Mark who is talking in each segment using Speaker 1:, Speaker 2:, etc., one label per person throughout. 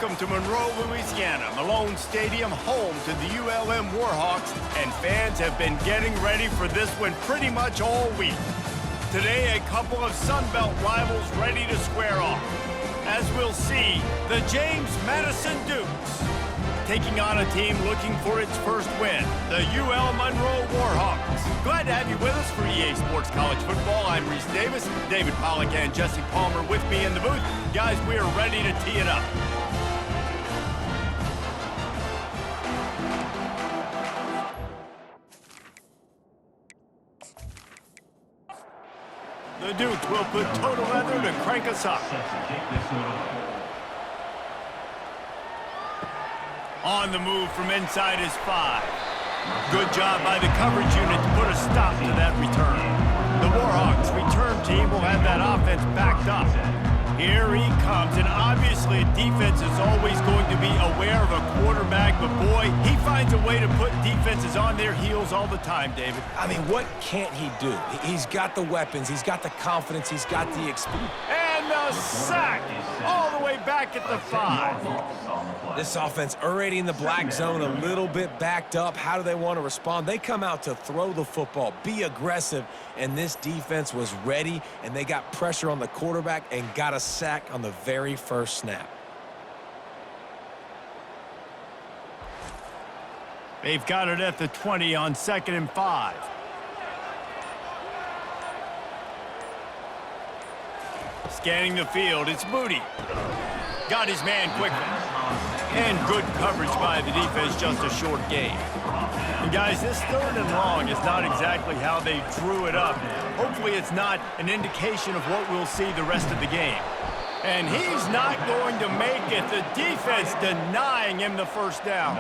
Speaker 1: Welcome to Monroe, Louisiana, Malone Stadium, home to the ULM Warhawks, and fans have been getting ready for this one pretty much all week. Today, a couple of Sun Belt rivals ready to square off. As we'll see, the James Madison Dukes taking on a team looking for its first win, the UL Monroe Warhawks. Glad to have you with us for EA Sports College Football. I'm Reese Davis, David Pollack and Jesse Palmer with me in the booth. Guys, we are ready to tee it up. The Dukes will put total leather to crank us up. On the move from inside his 5. Good job by the coverage unit to put a stop to that return. The Warhawks return team will have that offense backed up. Here he comes, and obviously defense is always going to be aware of a quarterback, but boy, he finds a way to put defenses on their heels all the time, David.
Speaker 2: I mean, what can't he do? He's got the weapons, he's got the confidence, he's got the experience.
Speaker 1: And the sack all the way back at the 5.
Speaker 2: This offense already in the black zone, a little bit backed up. How do they want to respond? They come out to throw the football, be aggressive, and this defense was ready, and they got pressure on the quarterback and got a sack on the very first snap.
Speaker 1: They've got it at the 20 on 2nd and 5. Scanning the field, it's Moody. Got his man quickly. And good coverage by the defense, just a short gain. And guys, this 3rd and long is not exactly how they drew it up. Hopefully it's not an indication of what we'll see the rest of the game. And he's not going to make it. The defense denying him the first down.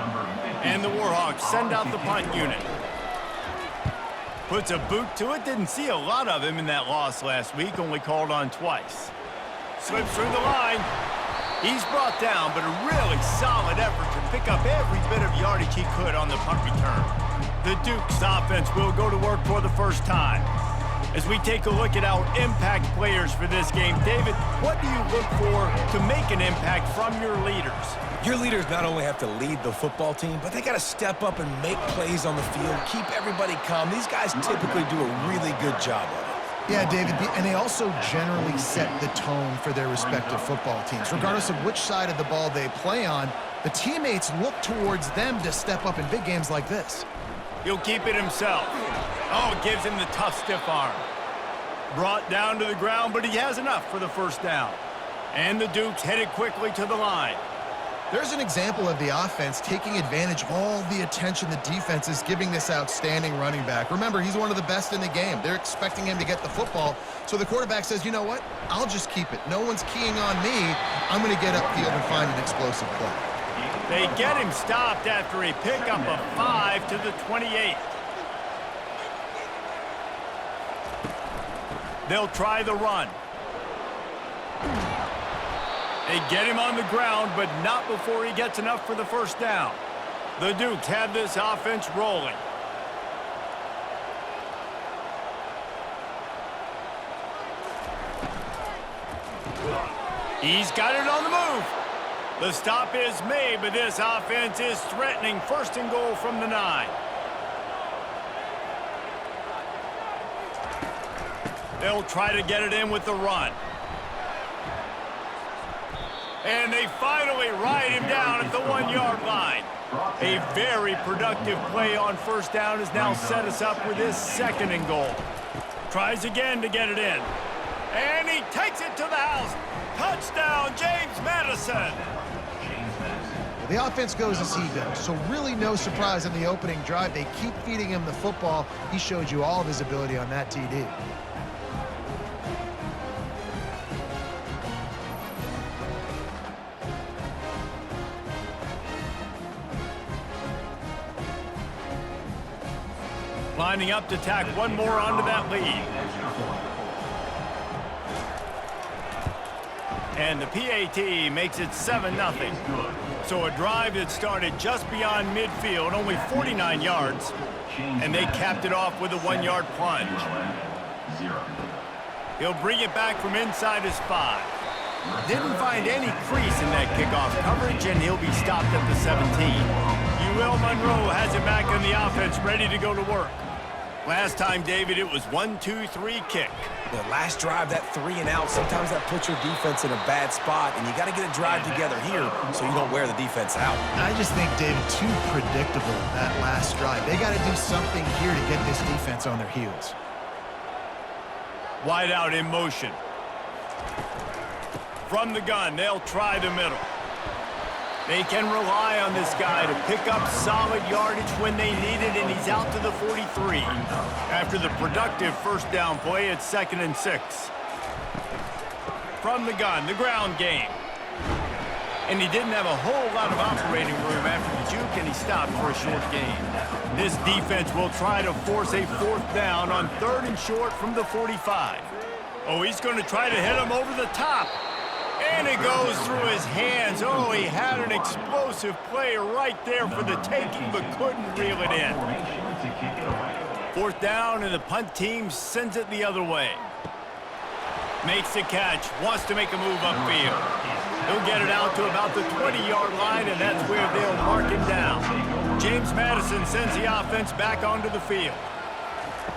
Speaker 1: And the Warhawks send out the punt unit. Puts a boot to it. Didn't see a lot of him in that loss last week. Only called on twice. Slips through the line. He's brought down, but a really solid effort to pick up every bit of yardage he could on the punt return. The Dukes offense will go to work for the first time. As we take a look at our impact players for this game, David, what do you look for to make an impact from your leaders?
Speaker 2: Your leaders not only have to lead the football team, but they got to step up and make plays on the field, keep everybody calm. These guys typically do a really good job of it.
Speaker 3: Yeah, David, and they also generally set the tone for their respective football teams. Regardless of which side of the ball they play on, the teammates look towards them to step up in big games like this.
Speaker 1: He'll keep it himself. Oh, it gives him the tough, stiff arm. Brought down to the ground, but he has enough for the first down. And the Dukes headed quickly to the line.
Speaker 3: There's an example of the offense taking advantage of all the attention the defense is giving this outstanding running back. Remember, he's one of the best in the game. They're expecting him to get the football, so the quarterback says, you know what? I'll just keep it. No one's keying on me. I'm going to get upfield and find an explosive play.
Speaker 1: They get him stopped after a pickup of 5 to the 28. They'll try the run. They get him on the ground, but not before he gets enough for the first down. The Dukes have this offense rolling. He's got it on the move. The stop is made, but this offense is threatening 1st and goal from the 9. They'll try to get it in with the run. And they finally ride him down at the 1-yard line. A very productive play on first down has now set us up with his 2nd and goal. Tries again to get it in. And he takes it to the house. Touchdown, James Madison.
Speaker 3: Well, the offense goes as he goes, so really no surprise in the opening drive. They keep feeding him the football. He showed you all of his ability on that TD.
Speaker 1: Lining up to tack one more onto that lead. And the PAT makes it 7-0. So a drive that started just beyond midfield, only 49 yards, and they capped it off with a 1-yard plunge. He'll bring it back from inside his 5. Didn't find any crease in that kickoff coverage, and he'll be stopped at the 17. Monroe has it back in the offense, ready to go to work. Last time, David, it was 1-2-3 kick.
Speaker 2: The last drive, that 3 and out, sometimes that puts your defense in a bad spot, and you got to get a drive together here so you don't wear the defense out.
Speaker 3: I just think, David, too predictable, that last drive. They got to do something here to get this defense on their heels.
Speaker 1: Wide out in motion. From the gun, they'll try the middle. They can rely on this guy to pick up solid yardage when they need it, and he's out to the 43. After the productive first down play, it's 2nd and 6. From the gun, the ground game. And he didn't have a whole lot of operating room after the juke, and he stopped for a short gain. This defense will try to force a 4th down on 3rd and short from the 45. Oh, he's going to try to hit him over the top. And it goes through his hands. Oh, he had an explosive play right there for the taking, but couldn't reel it in. 4th down, and the punt team sends it the other way. Makes the catch, wants to make a move upfield. He'll get it out to about the 20-yard line, and that's where they'll mark him down. James Madison sends the offense back onto the field.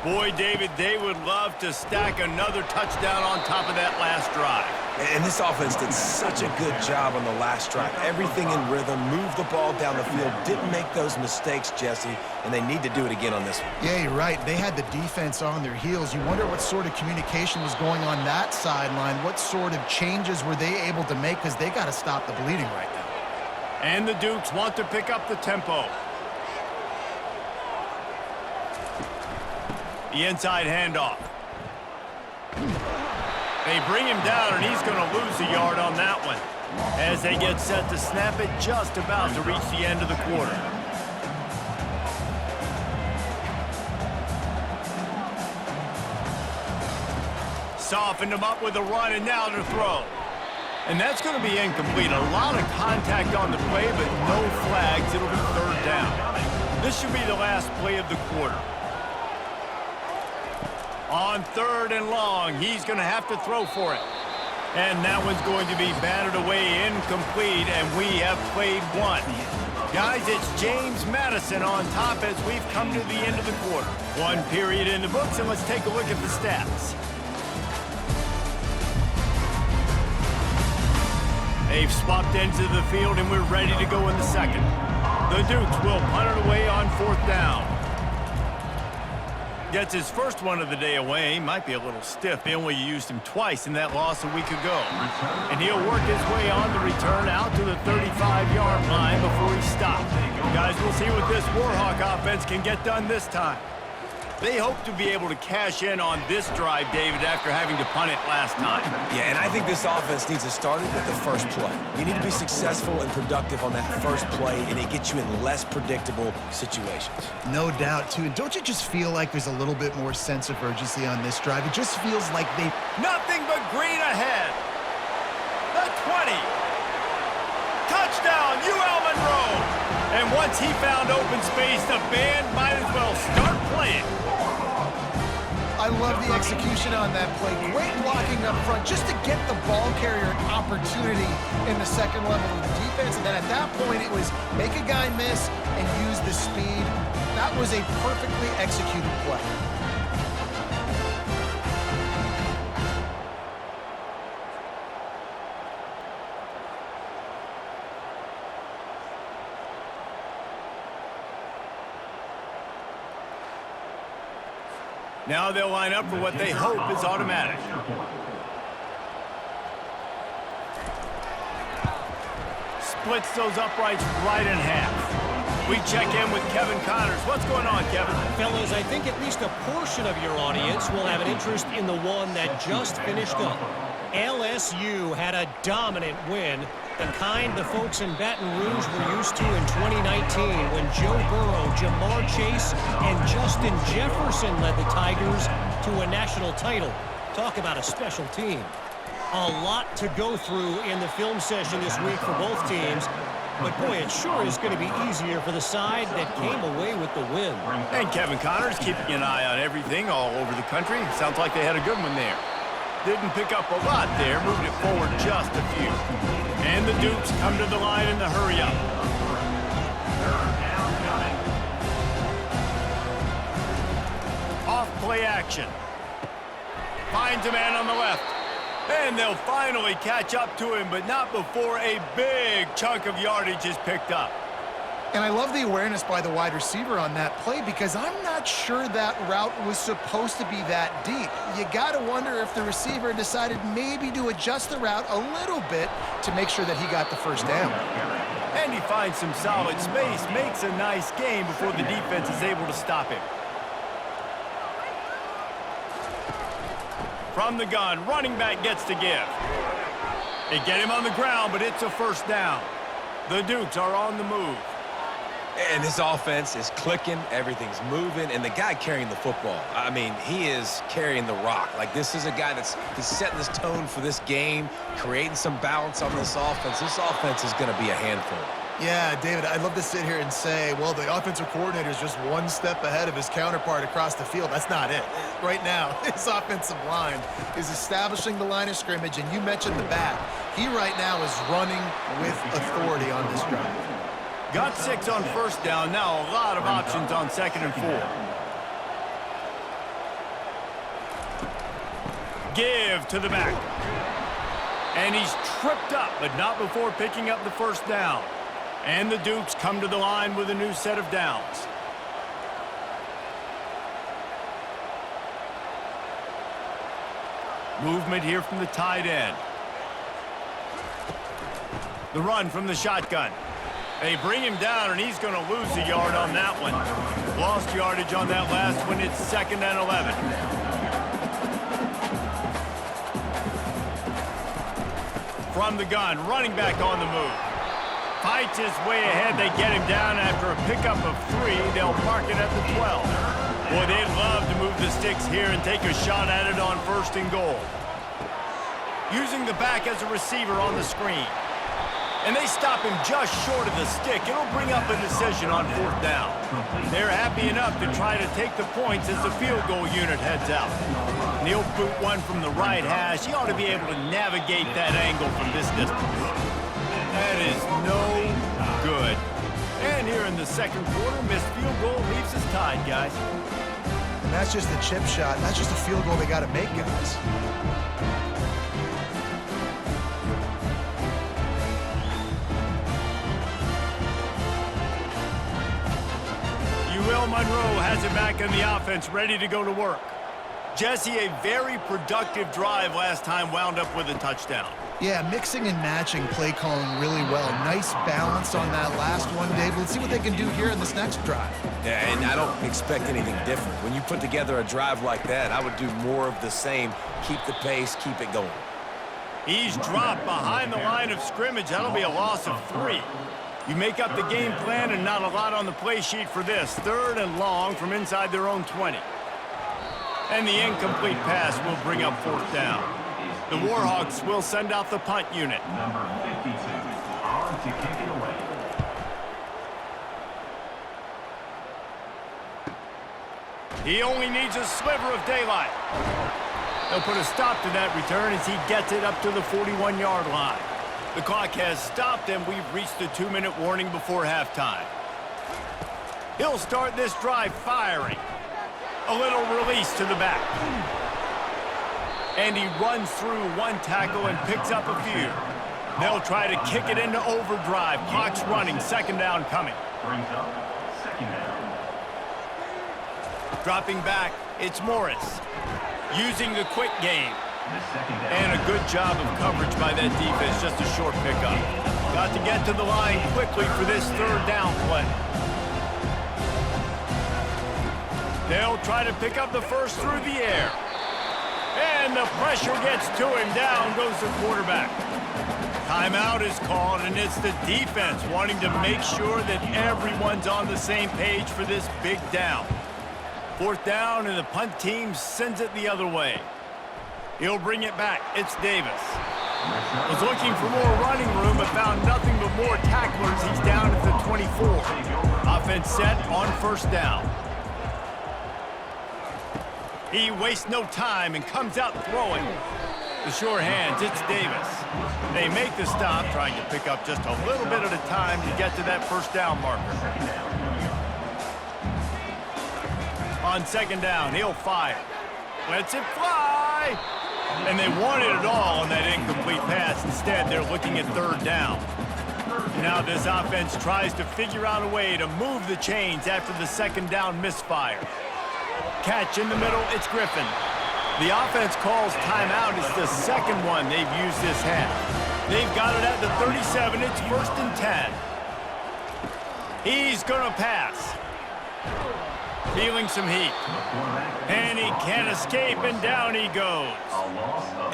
Speaker 1: Boy, David, they would love to stack another touchdown on top of that last drive.
Speaker 2: And this offense did such a good job on the last drive. Everything in rhythm, moved the ball down the field, didn't make those mistakes, Jesse, and they need to do it again on this one.
Speaker 3: Yeah, you're right. They had the defense on their heels. You wonder what sort of communication was going on that sideline. What sort of changes were they able to make, because they got to stop the bleeding right now.
Speaker 1: And the Dukes want to pick up the tempo. The inside handoff. They bring him down, and he's going to lose a yard on that one as they get set to snap it, just about to reach the end of the quarter. Softened him up with a run, and now to throw. And that's going to be incomplete. A lot of contact on the play, but no flags. It'll be 3rd down. This should be the last play of the quarter. On 3rd and long, he's going to have to throw for it. And that one's going to be batted away, incomplete, and we have played 1. Guys, it's James Madison on top as we've come to the end of the quarter. 1 period in the books, and let's take a look at the stats. They've swapped ends of the field, and we're ready to go in the 2nd. The Dukes will punt it away on 4th down. Gets his first one of the day away. Might be a little stiff. They only used him twice in that loss a week ago. And he'll work his way on the return out to the 35-yard line before he stops. Guys, we'll see what this Warhawk offense can get done this time. They hope to be able to cash in on this drive, David, after having to punt it last time.
Speaker 2: Yeah, and I think this offense needs to start it with the first play. You need to be successful and productive on that first play, and it gets you in less predictable situations.
Speaker 3: No doubt, too. And don't you just feel like there's a little bit more sense of urgency on this drive? It just feels like they...
Speaker 1: Nothing but green ahead. The 20. Touchdown, Monroe. And once he found open space, the band might as well start playing.
Speaker 3: I love the execution on that play. Great blocking up front just to get the ball carrier an opportunity in the 2nd level of the defense. And then at that point, it was make a guy miss and use the speed. That was a perfectly executed play.
Speaker 1: Now they'll line up for what they hope is automatic. Splits those uprights right in half. We check in with Kevin Connors. What's going on, Kevin?
Speaker 4: Fellas, I think at least a portion of your audience will have an interest in the one that just finished up. LSU had a dominant win, the kind the folks in Baton Rouge were used to in 2019 when Joe Burrow, Jamar Chase, and Justin Jefferson led the Tigers to a national title. Talk about a special team. A lot to go through in the film session this week for both teams. But, boy, it sure is going to be easier for the side that came away with the win.
Speaker 1: And Kevin Connors keeping an eye on everything all over the country. Sounds like they had a good one there. Didn't pick up a lot there, moved it forward just a few. And the Dukes come to the line in the hurry-up. Off play action. Finds a man on the left. And they'll finally catch up to him, but not before a big chunk of yardage is picked up.
Speaker 3: And I love the awareness by the wide receiver on that play because I'm not sure that route was supposed to be that deep. You got to wonder if the receiver decided maybe to adjust the route a little bit to make sure that he got the first down.
Speaker 1: And he finds some solid space, makes a nice gain before the defense is able to stop him. From the gun, running back gets to give. They get him on the ground, but it's a first down. The Dukes are on the move.
Speaker 2: And this offense is clicking, everything's moving, and the guy carrying the football, I mean, he is carrying the rock. Like, this is a guy he's setting this tone for this game, creating some balance on this offense. This offense is going to be a handful.
Speaker 3: Yeah, David, I'd love to sit here and say, well, the offensive coordinator is just one step ahead of his counterpart across the field. That's not it. Right now, his offensive line is establishing the line of scrimmage, and you mentioned the back. He right now is running with authority on this drive.
Speaker 1: Got 6 on first down. Now a lot of options on 2nd and 4. Give to the back. And he's tripped up, but not before picking up the first down. And the Dukes come to the line with a new set of downs. Movement here from the tight end. The run from the shotgun. They bring him down, and he's going to lose a yard on that one. Lost yardage on that last one. It's 2nd and 11. From the gun, running back on the move. Fights his way ahead. They get him down after a pickup of 3. They'll mark it at the 12. Boy, they'd love to move the sticks here and take a shot at it on 1st and goal. Using the back as a receiver on the screen. And they stop him just short of the stick. It'll bring up a decision on 4th down. They're happy enough to try to take the points as the field goal unit heads out. And he'll boot one from the right hash. He ought to be able to navigate that angle from this distance. That is no good. And here in the 2nd quarter, missed field goal leaves us tied, guys.
Speaker 3: And that's just a chip shot. That's just a field goal they got to make, guys.
Speaker 1: Monroe has it back in the offense, ready to go to work. Jesse, a very productive drive last time, wound up with a touchdown.
Speaker 3: Yeah, mixing and matching play calling really well. Nice balance on that last one, Dave. Let's see what they can do here in this next drive.
Speaker 2: Yeah, and I don't expect anything different. When you put together a drive like that, I would do more of the same. Keep the pace, keep it going.
Speaker 1: He's dropped behind the line of scrimmage. That'll be a loss of 3. You make up the game plan and not a lot on the play sheet for this. 3rd and long from inside their own 20. And the incomplete pass will bring up 4th down. The Warhawks will send out the punt unit.
Speaker 5: Number 52, on to kick it away.
Speaker 1: He only needs a sliver of daylight. They'll put a stop to that return as he gets it up to the 41-yard line. The clock has stopped, and we've reached the 2-minute warning before halftime. He'll start this drive firing. A little release to the back. And he runs through one tackle and picks up a few. They'll try to kick it into overdrive. Clock's running. 2nd down coming.
Speaker 5: Brings up 2nd down.
Speaker 1: Dropping back, it's Morris. Using the quick game.
Speaker 5: And
Speaker 1: a good job of coverage by that defense, just a short pickup. Got to get to the line quickly for this 3rd down play. They'll try to pick up the first through the air. And the pressure gets to him. Down goes the quarterback. Timeout is called, and it's the defense wanting to make sure that everyone's on the same page for this big down. 4th down, and the punt team sends it the other way. He'll bring it back. It's Davis. Was looking for more running room, but found nothing but more tacklers. He's down at the 24. Offense set on 1st down. He wastes no time and comes out throwing. The sure hands, it's Davis. They make the stop, trying to pick up just a little bit at a time to get to that first down marker. On second down, he'll fire. Lets it fly! And they wanted it all on that incomplete pass. Instead, they're looking at third down. Now this offense tries to figure out a way to move the chains after the second down misfire. Catch in the middle, it's Griffin. The offense calls timeout. It's the second one they've used this half. They've got it at the 37. It's 1st and 10. He's going to pass. Feeling some heat. And he can't escape, and down he goes.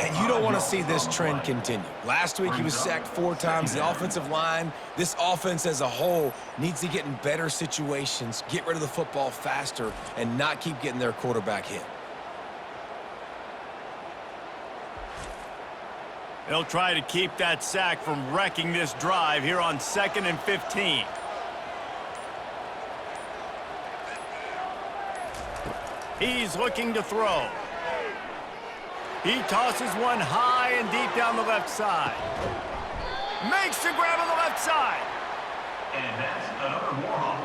Speaker 2: And you don't want to see this trend continue. Last week he was sacked 4 times. The offensive line, this offense as a whole, needs to get in better situations, get rid of the football faster, and not keep getting their quarterback hit.
Speaker 1: They'll try to keep that sack from wrecking this drive here on 2nd and 15. He's looking to throw. He tosses one high and deep down the left side. Makes the grab on the left side.
Speaker 5: And that's another Warhawk.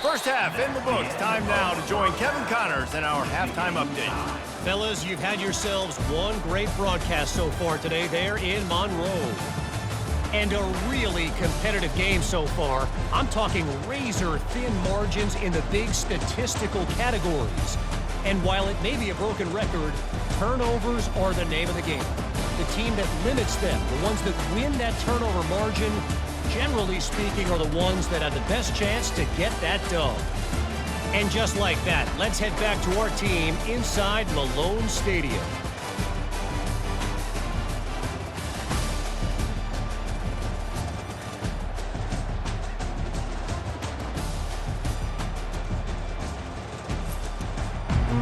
Speaker 1: First half in the books. Time now to join Kevin Connors in our halftime update.
Speaker 4: Fellas, you've had yourselves one great broadcast so far today there in Monroe. And a really competitive game so far. I'm talking razor-thin margins in the big statistical categories. And while it may be a broken record, turnovers are the name of the game. The team that limits them, the ones that win that turnover margin, generally speaking, are the ones that have the best chance to get that dub. And just like that, let's head back to our team inside Malone Stadium.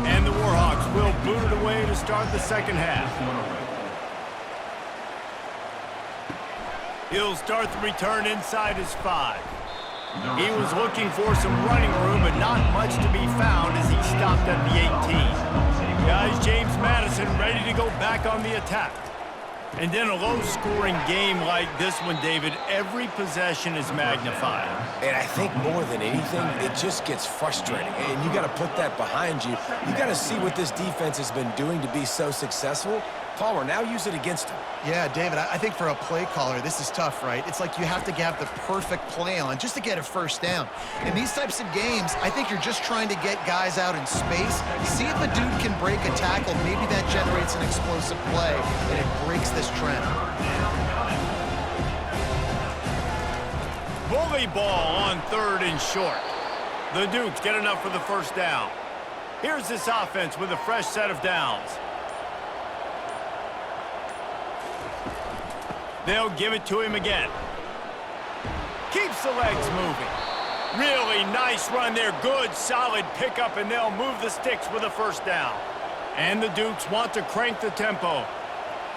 Speaker 1: And the Warhawks will boot it away to start the second half. He'll start the return inside his 5. He was looking for some running room, but not much to be found as he stopped at the 18. Guys, James Madison ready to go back on the attack. And in a low-scoring game like this one, David, every possession is magnified.
Speaker 2: And I think more than anything, it just gets frustrating. And you got to put that behind you. You got to see what this defense has been doing to be so successful. Palmer, now use it against him.
Speaker 3: Yeah, David, I think for a play caller, this is tough, right? It's like you have to have the perfect play on just to get a first down. In these types of games, I think you're just trying to get guys out in space, see if a dude can break a tackle. Maybe that generates an explosive play, and it breaks this trend.
Speaker 1: Bully ball on 3rd and short. The Dukes get enough for the first down. Here's this offense with a fresh set of downs. They'll give it to him again. Keeps the legs moving. Really nice run there. Good, solid pickup, and they'll move the sticks with a first down. And the Dukes want to crank the tempo.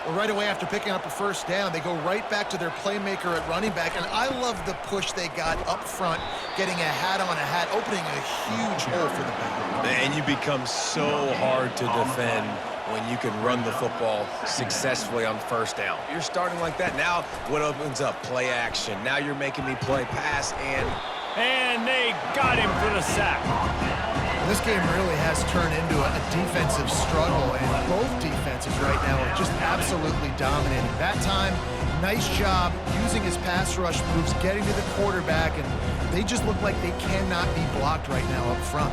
Speaker 3: Well, right away after picking up a first down, they go right back to their playmaker at running back, and I love the push they got up front, getting a hat on a hat, opening a huge hole for the back.
Speaker 2: And you become so hard to defend when you can run the football successfully on first down. You're starting like that. Now what opens up? Play action. Now you're making me play pass,
Speaker 1: and they got him for the sack.
Speaker 3: This game really has turned into a defensive struggle, and both defenses right now are just absolutely dominating. That time, nice job using his pass rush moves, getting to the quarterback, and they just look like they cannot be blocked right now up front.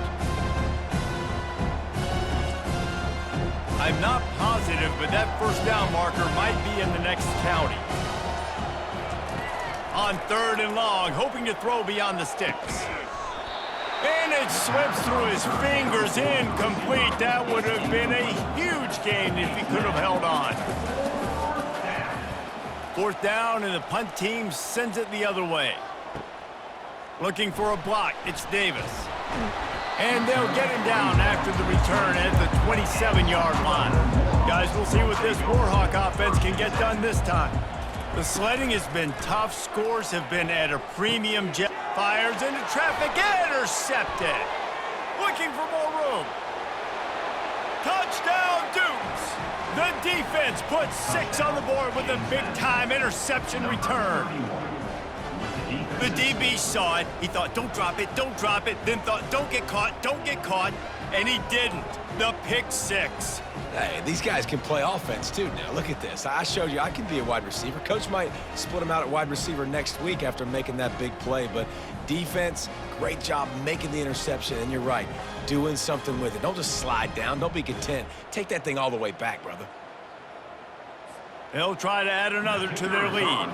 Speaker 1: I'm not positive, but that first down marker might be in the next county. On 3rd and long, hoping to throw beyond the sticks. And it slips through his fingers, incomplete. That would have been a huge gain if he could have held on. 4th down, and the punt team sends it the other way. Looking for a block, it's Davis. And they'll get him down after the return at the 27-yard line. Guys, we'll see what this Warhawk offense can get done this time. The sledding has been tough. Scores have been at a premium. Jet fires into traffic. Intercepted. Looking for more room. Touchdown, Dukes. The defense puts 6 on the board with a big-time interception return. The DB saw it. He thought, don't drop it, don't drop it. Then thought, don't get caught. And he didn't. The pick 6.
Speaker 2: Hey, these guys can play offense, too, now. Look at this. I showed you I can be a wide receiver. Coach might split him out at wide receiver next week after making that big play. But defense, great job making the interception. And you're right, doing something with it. Don't just slide down. Don't be content. Take that thing all the way back, brother.
Speaker 1: They'll try to add another to their lead.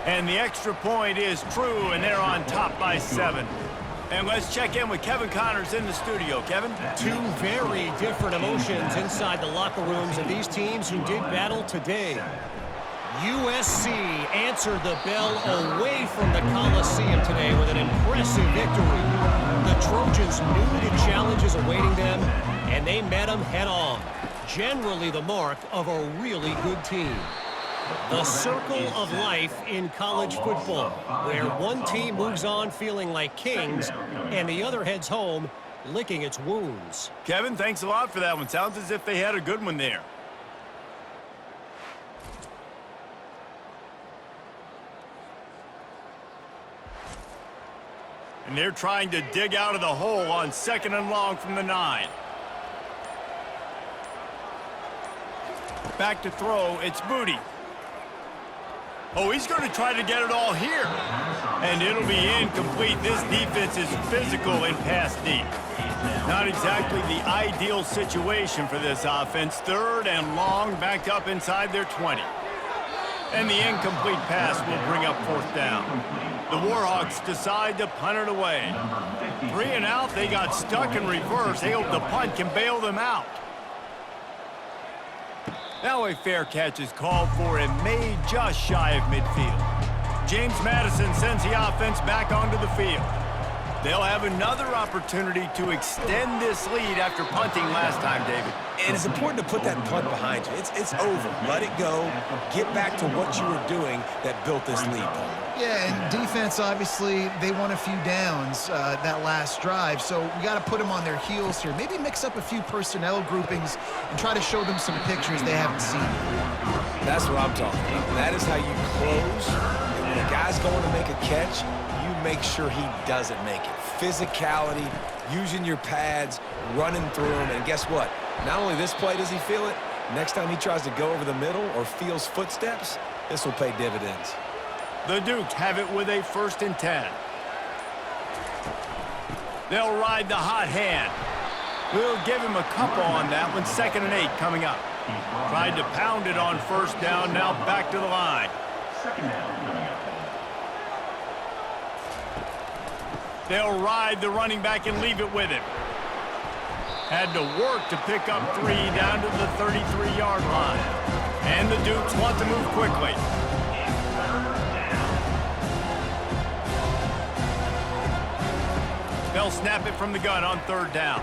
Speaker 1: And the extra point is true, and they're on top by 7. And let's check in with Kevin Connors in the studio. Kevin?
Speaker 4: Two very different emotions inside the locker rooms of these teams who did battle today. USC answered the bell away from the Coliseum today with an impressive victory. The Trojans knew the challenges awaiting them, and they met them head-on. Generally the mark of a really good team. The circle of life in college football, where one team moves on feeling like kings and the other heads home licking its wounds.
Speaker 1: Kevin, thanks a lot for that one. Sounds as if they had a good one there. And they're trying to dig out of the hole on 2nd and long from the 9. Back to throw, it's Booty. Oh, he's going to try to get it all here. And it'll be incomplete. This defense is physical in pass deep. Not exactly the ideal situation for this offense. 3rd and long, backed up inside their 20. And the incomplete pass will bring up 4th down. The Warhawks decide to punt it away. 3 and out, they got stuck in reverse. They hope the punt can bail them out. Now a fair catch is called for and made just shy of midfield. James Madison sends the offense back onto the field. They'll have another opportunity to extend this lead after punting last time, David.
Speaker 2: And it's important to put that punt behind you. It's over. Let it go. Get back to what you were doing that built this lead, Paul.
Speaker 3: Yeah, and defense, obviously, they won a few downs that last drive, so we got to put them on their heels here. Maybe mix up a few personnel groupings and try to show them some pictures they haven't seen.
Speaker 2: That's what I'm talking about. That is how you close. And when a guy's going to make a catch, you make sure he doesn't make it. Physicality, using your pads, running through them, and guess what? Not only this play does he feel it, next time he tries to go over the middle or feels footsteps, this will pay dividends.
Speaker 1: The Dukes have it with a 1st and 10. They'll ride the hot hand. We'll give him a couple on that one. 2nd and 8 coming up. Tried to pound it on 1st down, now back to the line.
Speaker 5: 2nd down coming up.
Speaker 1: They'll ride the running back and leave it with him. Had to work to pick up 3 down to the 33-yard line. And the Dukes want to move quickly. They'll snap it from the gun on 3rd down.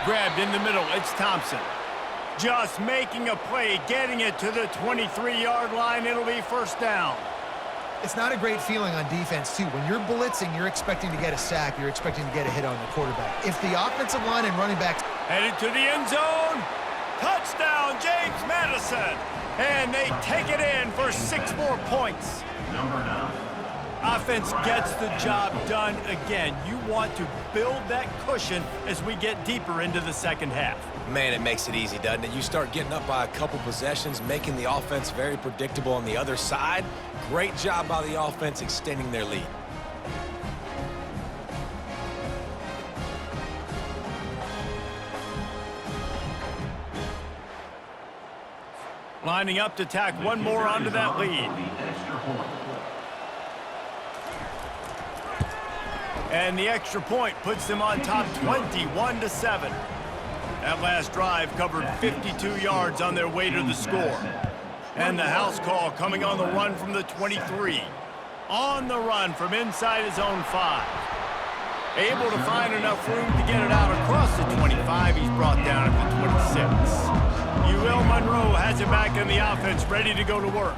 Speaker 1: Grabbed in the middle, it's Thompson. Just making a play, getting it to the 23-yard line. It'll be 1st down.
Speaker 3: It's not a great feeling on defense, too. When you're blitzing, you're expecting to get a sack. You're expecting to get a hit on the quarterback. If the offensive line and running backs...
Speaker 1: Headed to the end zone. Touchdown, James Madison. And they take it in for 6 more points.
Speaker 5: Number 9.
Speaker 1: Offense gets the job done again. You want to build that cushion as we get deeper into the 2nd half.
Speaker 2: Man, it makes it easy, doesn't it? You start getting up by a couple possessions, making the offense very predictable on the other side. Great job by the offense extending their lead.
Speaker 1: Lining up to tack one more onto that lead. And the extra point puts them on top 21-7. That last drive covered 52 yards on their way to the score. And the house call coming on the run from the 23. On the run from inside his own 5. Able to find enough room to get it out across the 25. He's brought down at the 26. Monroe has it back in the offense, ready to go to work.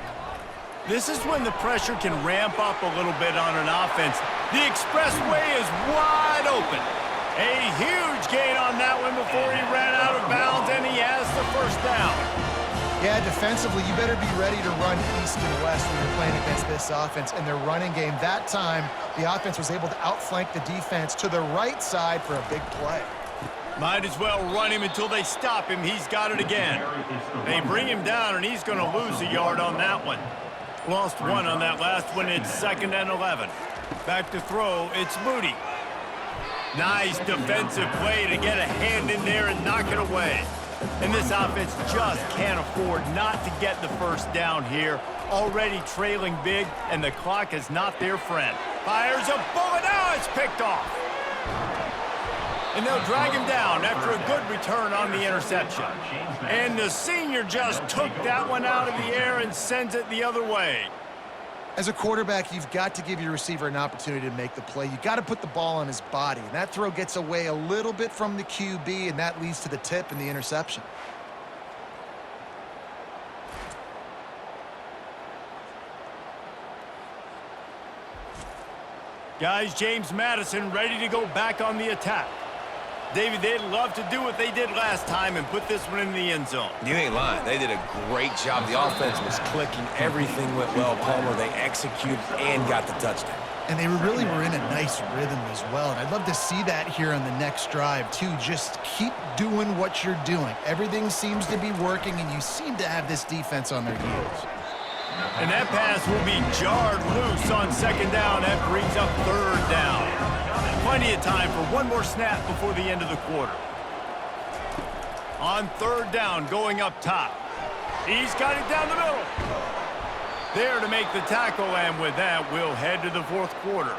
Speaker 1: This is when the pressure can ramp up a little bit on an offense. The expressway is wide open. A huge gain on that one before he ran out of bounds, and he has the first down.
Speaker 3: Yeah, defensively, you better be ready to run east and west when you're playing against this offense. In their running game, that time, the offense was able to outflank the defense to the right side for a big play.
Speaker 1: Might as well run him until they stop him. He's got it again. They bring him down, and he's going to lose a yard on that one. Lost one on that last one. It's 2nd and 11. Back to throw. It's Moody. Nice defensive play to get a hand in there and knock it away. And this offense just can't afford not to get the first down here. Already trailing big, and the clock is not their friend. Fires a bullet. Now it's picked off. And they'll drag him down after a good return on the interception. And the senior just took that one out of the air and sends it the other way.
Speaker 3: As a quarterback, you've got to give your receiver an opportunity to make the play. You've got to put the ball on his body. And that throw gets away a little bit from the QB, and that leads to the tip and the interception.
Speaker 1: Guys, James Madison ready to go back on the attack. David, they'd love to do what they did last time and put this one in the end zone.
Speaker 2: You ain't lying. They did a great job. The offense was clicking. Everything went well, Palmer. They executed and got the touchdown.
Speaker 3: And they really were in a nice rhythm as well. And I'd love to see that here on the next drive, too. Just keep doing what you're doing. Everything seems to be working, and you seem to have this defense on their heels.
Speaker 1: And that pass will be jarred loose on 2nd down. That brings up 3rd down. Plenty of time for one more snap before the end of the quarter. On 3rd down, going up top. He's got it down the middle. There to make the tackle, and with that, we'll head to the 4th quarter.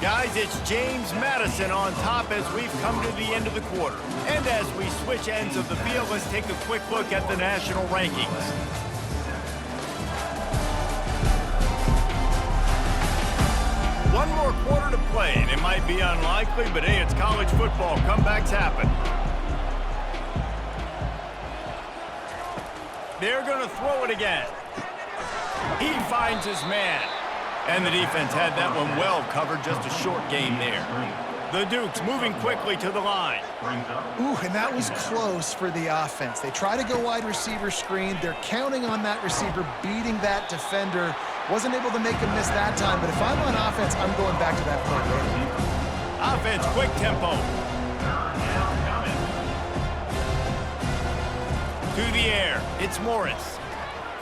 Speaker 1: Guys, it's James Madison on top as we've come to the end of the quarter. And as we switch ends of the field, let's take a quick look at the national rankings. One more quarter to play, and it might be unlikely, but hey, it's college football. Comebacks happen. They're going to throw it again. He finds his man. And the defense had that one well covered, just a short game there. The Dukes moving quickly to the line.
Speaker 3: Ooh, and that was close for the offense. They try to go wide receiver screen. They're counting on that receiver beating that defender. Wasn't able to make a miss that time, but if I'm on offense, I'm going back to that play later.
Speaker 1: Offense, quick tempo. To the air, it's Morris.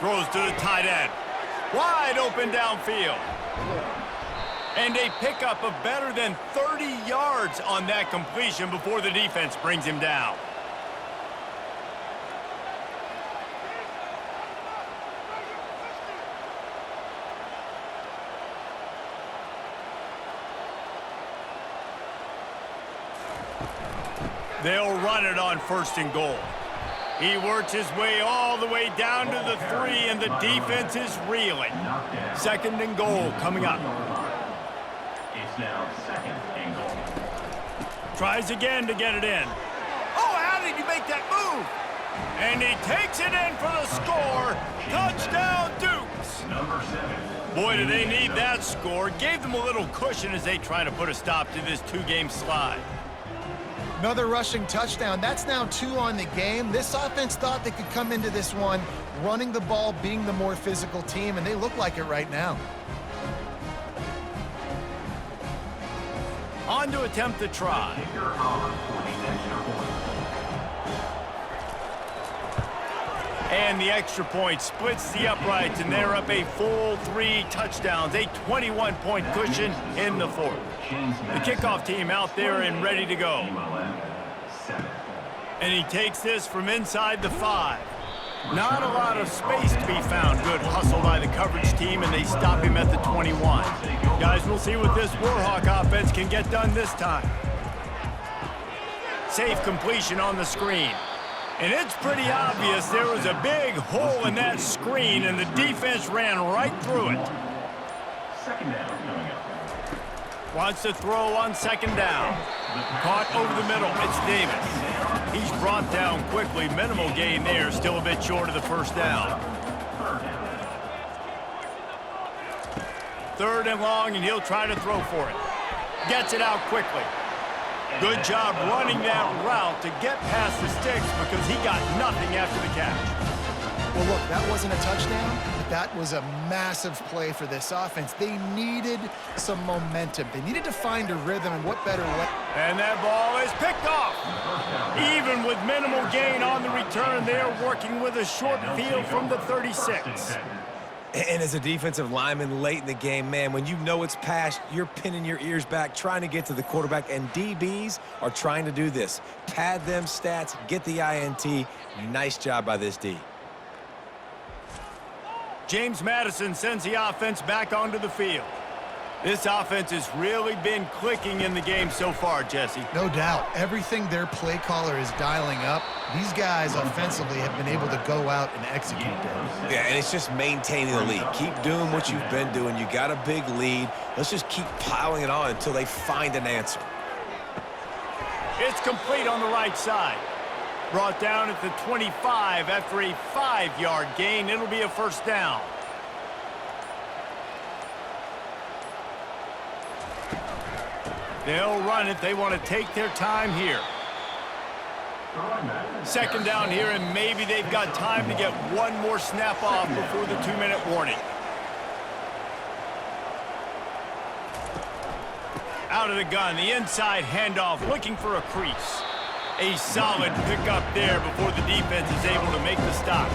Speaker 1: Throws to the tight end. Wide open downfield. And a pickup of better than 30 yards on that completion before the defense brings him down. They'll run it on 1st and goal. He works his way all the way down to the 3, and the defense is reeling. 2nd and goal coming up.
Speaker 5: It's now 2nd and goal.
Speaker 1: Tries again to get it in. Oh, how did he make that move? And he takes it in for the score. Touchdown, Dukes.
Speaker 5: Number 7.
Speaker 1: Boy, do they need that score. Gave them a little cushion as they try to put a stop to this 2-game slide.
Speaker 3: Another rushing touchdown. That's now 2 on the game. This offense thought they could come into this one running the ball, being the more physical team, and they look like it right now.
Speaker 1: On to attempt the try.
Speaker 5: Kicker on for the extra point.
Speaker 1: And the extra point splits the uprights, and they're up a full 3 touchdowns, a 21-point cushion in the fourth. The kickoff team out there and ready to go. And he takes this from inside the 5. Not a lot of space to be found. Good hustle by the coverage team, and they stop him at the 21. Guys, we'll see what this Warhawk offense can get done this time. Safe completion on the screen. And it's pretty obvious there was a big hole in that screen, and the defense ran right through it.
Speaker 5: Second down coming up.
Speaker 1: Wants to throw on second down. Caught over the middle. It's Davis. He's brought down quickly. Minimal gain there. Still a bit short of the first down. Third and long, and he'll try to throw for it. Gets it out quickly. Good job running that route to get past the sticks because he got nothing after the catch.
Speaker 3: Well, look, that wasn't a touchdown, but that was a massive play for this offense. They needed some momentum. They needed to find a rhythm, and what better way?
Speaker 1: And that ball is picked off. Even with minimal gain on the return, they're working with a short field from the 36.
Speaker 2: And as a defensive lineman late in the game, man, when you know it's past, you're pinning your ears back, trying to get to the quarterback, and DBs are trying to do this. Pad them stats, get the INT. Nice job by this D.
Speaker 1: James Madison sends the offense back onto the field. This offense has really been clicking in the game so far, Jesse.
Speaker 3: No doubt. Everything their play caller is dialing up, these guys offensively have been able to go out and execute that.
Speaker 2: Yeah, and it's just maintaining the lead. Keep doing what you've been doing. You got a big lead. Let's just keep piling it on until they find an answer.
Speaker 1: It's complete on the right side. Brought down at the 25 after a 5-yard gain. It'll be a first down. They'll run it. They want to take their time here. Second down here, and maybe they've got time to get one more snap off before the 2-minute warning. Out of the gun, the inside handoff, looking for a crease. A solid pickup there before the defense is able to make the stop.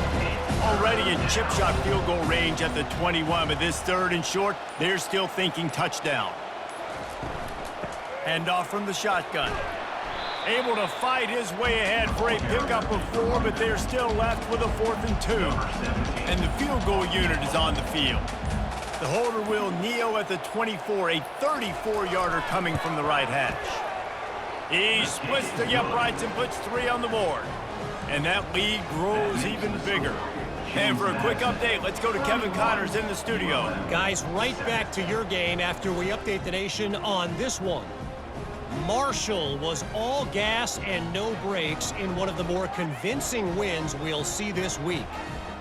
Speaker 1: Already in chip shot field goal range at the 21, but this third and short, they're still thinking touchdown. Handoff from the shotgun. Able to fight his way ahead for a pickup of 4, but they're still left with a 4th and 2. And the field goal unit is on the field. The holder will kneel at the 24, a 34-yarder coming from the right hash. He splits the uprights and puts 3 on the board. And that lead grows even bigger. And for a quick update, let's go to Kevin Connors in the studio.
Speaker 4: Guys, right back to your game after we update the nation on this one. Marshall was all gas and no brakes in one of the more convincing wins we'll see this week.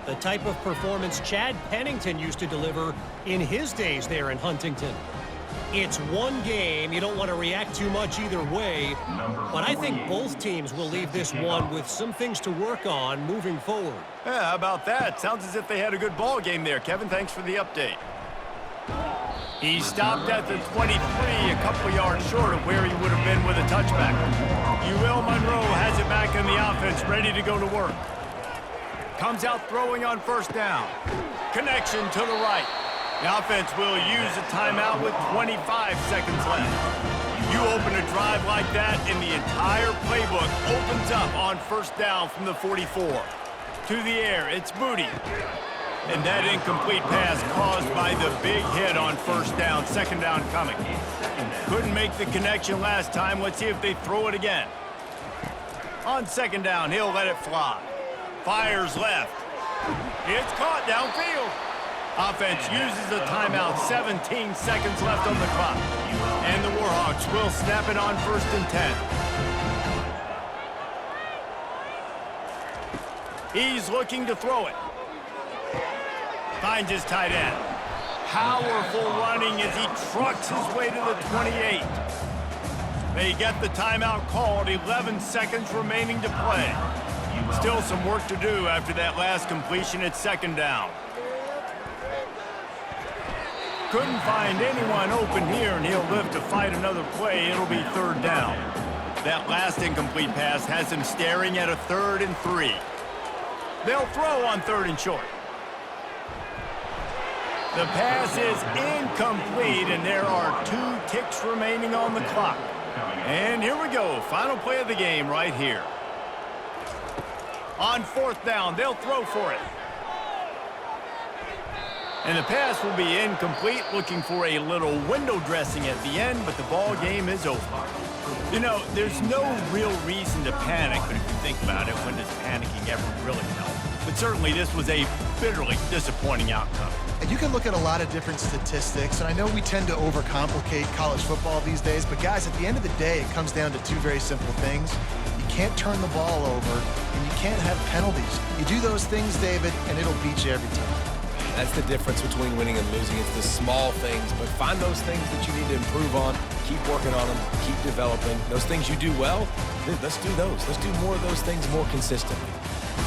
Speaker 4: The type of performance Chad Pennington used to deliver in his days there in Huntington. It's one game. You don't want to react too much either way, but I think both teams will leave this one with some things to work on moving forward.
Speaker 1: Yeah, how about that? Sounds as if they had a good ball game there. Kevin, thanks for the update. He stopped at the 23, a couple yards short of where he would have been with a touchback. Monroe has it back in the offense, ready to go to work. Comes out throwing on first down. Connection to the right. The offense will use a timeout with 25 seconds left. You open a drive like that, and the entire playbook opens up on first down from the 44. To the air, it's Booty. And that incomplete pass caused by the big hit on first down. Second down coming. Couldn't make the connection last time. Let's see if they throw it again. On second down, he'll let it fly. Fires left. It's caught downfield. Offense uses a timeout. 17 seconds left on the clock. And the Warhawks will snap it on first and 10. He's looking to throw it. Finds his tight end. Powerful running as he trucks his way to the 28. They get the timeout called. 11 seconds remaining to play. Still some work to do after that last completion at second down. Couldn't find anyone open here, and he'll live to fight another play. It'll be third down. That last incomplete pass has him staring at a 3rd and 3. They'll throw on 3rd and short. The pass is incomplete, and there are 2 ticks remaining on the clock. And here we go. Final play of the game right here. On 4th down, they'll throw for it. And the pass will be incomplete, looking for a little window dressing at the end, but the ball game is over. You know, there's no real reason to panic, but if you think about it, when does panicking ever really help? But certainly this was a bitterly disappointing outcome.
Speaker 3: And you can look at a lot of different statistics, and I know we tend to overcomplicate college football these days, but guys, at the end of the day, it comes down to 2 very simple things. You can't turn the ball over, and you can't have penalties. You do those things, David, and it'll beat you every time.
Speaker 2: That's the difference between winning and losing. It's the small things, but find those things that you need to improve on. Keep working on them. Keep developing. Those things you do well, let's do those. Let's do more of those things more consistently.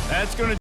Speaker 1: That's going to